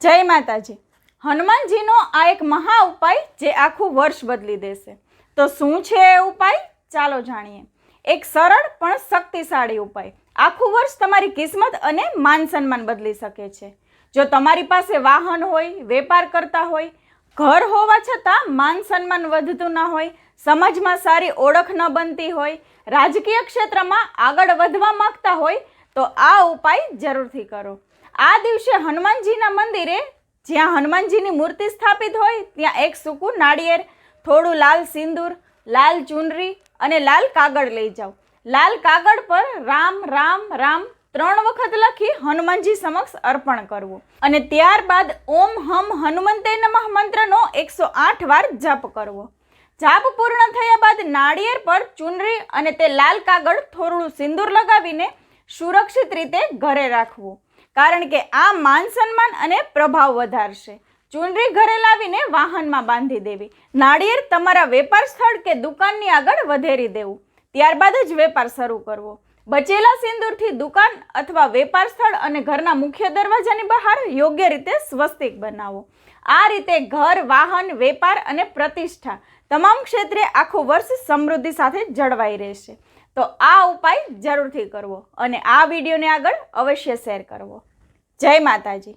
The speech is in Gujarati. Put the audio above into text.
જય માતાજી। હનુમાનજીનો આ એક મહા ઉપાય જે આખું વર્ષ બદલી દેશે। તો શું છે એ ઉપાય? ચાલો જાણીએ। એક સરળ પણ શક્તિશાળી ઉપાય આખું વર્ષ તમારી કિસ્મત અને માન સન્માન બદલી શકે છે। જો તમારી પાસે વાહન હોય, વેપાર કરતા હોય, ઘર હોવા છતાં માન સન્માન વધતું ન હોય, સમાજમાં સારી ઓળખ ન બનતી હોય, રાજકીય ક્ષેત્રમાં આગળ વધવા માંગતા હોય તો આ ઉપાય જરૂરથી કરો। આ દિવસે હનુમાનજીના મંદિરે જ્યાં હનુમાનજીની મૂર્તિ સ્થાપિત હોય ત્યાં એક સૂકું નાળિયેર, થોડું લાલ સિંદૂર, લાલ ચૂનરી અને લાલ કાગળ લઈ જાઓ। લાલ કાગળ પર રામ રામ રામ 3 વખત લખી હનુમાનજી સમક્ષ અર્પણ કરવું અને ત્યારબાદ ઓમ હમ હનુમંતે નમઃ મંત્રનો 108 વાર જપ કરવો। જાપ પૂર્ણ થયા બાદ નાળિયેર પર ચૂનરી અને તે લાલ કાગળ થોડું સિંદૂર લગાવીને સુરક્ષિત રીતે ઘરે રાખવું, કારણ કે આ માન સન્માન અને પ્રભાવ વધારશે। ચૂનરી ઘરે લાવીને વાહનમાં બાંધી દેવી। નાળિયેર તમારા વેપાર સ્થળ કે દુકાનની આગળ વધેરી દેવું, ત્યારબાદ જ વેપાર શરૂ કરવો। બચેલા સિંદૂરથી દુકાન અથવા વેપાર સ્થળ અને ઘરના મુખ્ય દરવાજાની બહાર યોગ્ય રીતે સ્વસ્તિક બનાવો। આ રીતે ઘર, વાહન, વેપાર અને પ્રતિષ્ઠા તમામ ક્ષેત્રે આખું વર્ષ સમૃદ્ધિ સાથે જળવાઈ રહેશે। તો આ ઉપાય જરૂરથી કરવો અને આ વિડીયોને આગળ અવશ્ય શેર કરવો। જય માતાજી।